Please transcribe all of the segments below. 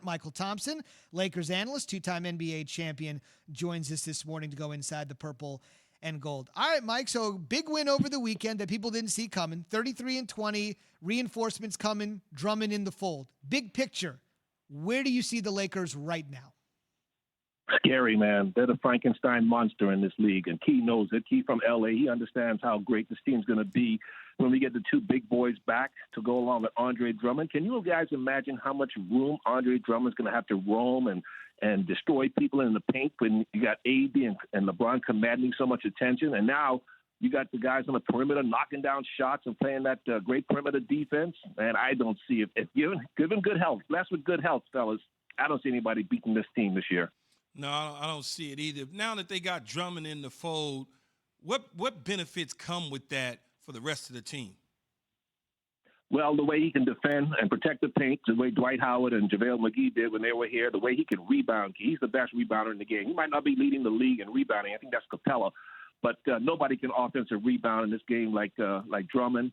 Mychal Thompson, Lakers analyst, two-time NBA champion, joins us this morning to go inside the purple and gold. All right, Mike, so big win over the weekend that people didn't see coming. 33-20, reinforcements coming, Drummond in the fold. Big picture, where do you see the Lakers right now? Scary, man. They're the Frankenstein monster in this league, and Key knows it. Key from L.A., he understands how great this team's going to be when we get the two big boys back to go along with Andre Drummond. Can you guys imagine how much room Andre Drummond's going to have to roam and destroy people in the paint when you got AD and LeBron commanding so much attention? And now you got the guys on the perimeter knocking down shots and playing that great perimeter defense. And I don't see it. If given good health, blessed with good health, fellas, I don't see anybody beating this team this year. No, I don't see it either. Now that they got Drummond in the fold, what benefits come with that for the rest of the team? Well, the way he can defend and protect the paint, the way Dwight Howard and JaVale McGee did when they were here, the way he can rebound. He's the best rebounder in the game. He might not be leading the league in rebounding. I think that's Capella. But nobody can offensive rebound in this game like Drummond.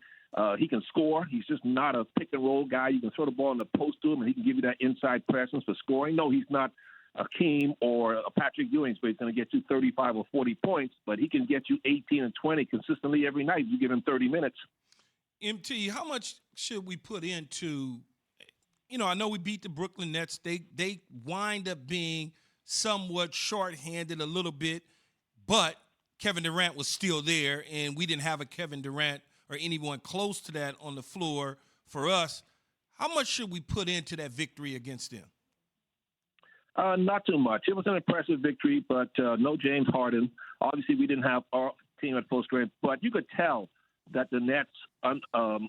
He can score. He's just not a pick-and-roll guy. You can throw the ball in the post to him, and he can give you that inside presence for scoring. No, he's not Akeem or a Patrick Ewing, so he's going to get you 35 or 40 points, but he can get you 18 and 20 consistently every night. You give him 30 minutes. MT, how much should we put into, I know we beat the Brooklyn Nets. They wind up being somewhat shorthanded a little bit, but Kevin Durant was still there, and we didn't have a Kevin Durant or anyone close to that on the floor for us. How much should we put into that victory against them? Not too much. It was an impressive victory, but no James Harden. Obviously, we didn't have our team at full strength, but you could tell that the Nets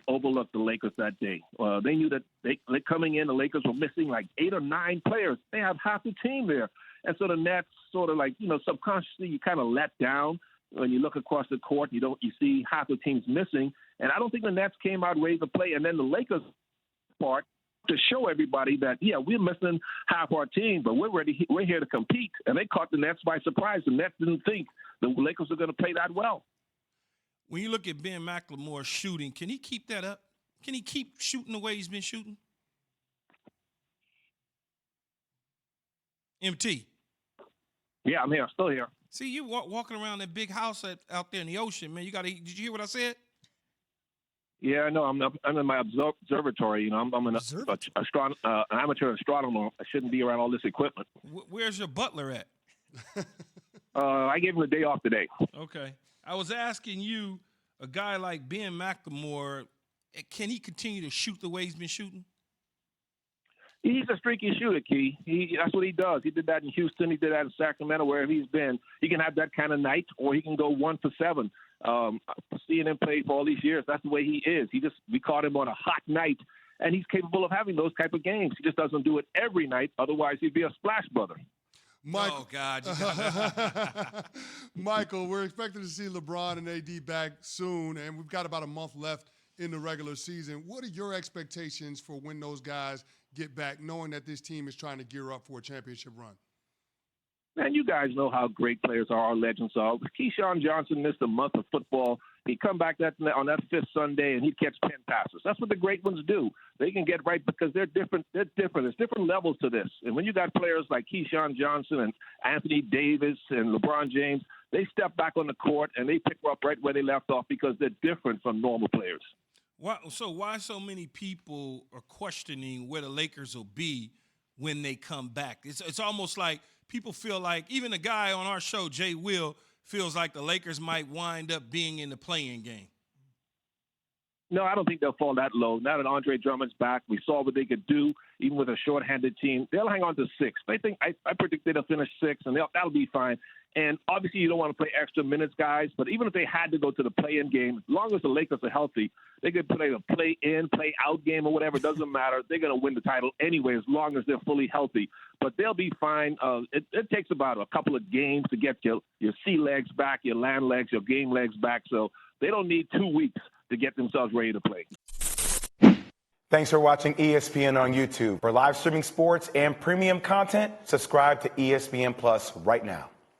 overlooked the Lakers that day. They knew that they coming in, the Lakers were missing like 8 or 9 players. They have half the team there. And so the Nets sort of subconsciously you kind of let down. When you look across the court, you see half the team's missing. And I don't think the Nets came out ready to play. And then the Lakers part, to show everybody that, we're missing half our team, but we're ready. We're here to compete. And they caught the Nets by surprise. The Nets didn't think the Lakers were going to play that well. When you look at Ben McLemore shooting, can he keep that up? Can he keep shooting the way he's been shooting? MT. Yeah, I'm here. Still here. See, you walking around that big house out there in the ocean, man. Did you hear what I said? Yeah, no, I'm in my observatory. I'm an amateur astronomer. I shouldn't be around all this equipment. Where's your butler at? I gave him a day off today. Okay. I was asking you, a guy like Ben McLemore, can he continue to shoot the way he's been shooting? He's a streaky shooter, Key. That's what he does. He did that in Houston. He did that in Sacramento, wherever he's been. He can have that kind of night, or he can go 1 for 7. Seeing him play for all these years, that's the way he is. We caught him on a hot night, and he's capable of having those type of games. He just doesn't do it every night. Otherwise, he'd be a splash brother. Oh, God. Mychal, we're expecting to see LeBron and AD back soon, and we've got about a month left in the regular season. What are your expectations for when those guys get back, knowing that this team is trying to gear up for a championship run? Man, you guys know how great players are, our legends are. Keyshawn Johnson missed a month of football. He'd come back on that 5th Sunday, and he'd catch 10 passes. That's what the great ones do. They can get right because they're different. There's different levels to this. And when you got players like Keyshawn Johnson and Anthony Davis and LeBron James, they step back on the court, and they pick up right where they left off because they're different from normal players. Why so many people are questioning where the Lakers will be when they come back? It's almost like people feel like, even a guy on our show, Jay Will, feels like the Lakers might wind up being in the play-in game. No, I don't think they'll fall that low. Now that Andre Drummond's back, we saw what they could do, even with a shorthanded team. They'll hang on to 6. I predict they'll finish 6, and that'll be fine. And obviously you don't want to play extra minutes, guys, but even if they had to go to the play-in game, as long as the Lakers are healthy, they could play the play-in, play-out game or whatever. It doesn't matter. They're going to win the title anyway as long as they're fully healthy. But they'll be fine. It takes about a couple of games to get your sea legs back, your land legs, your game legs back. So they don't need 2 weeks to get themselves ready to play. Thanks for watching ESPN on YouTube. For live streaming sports and premium content, subscribe to ESPN Plus right now.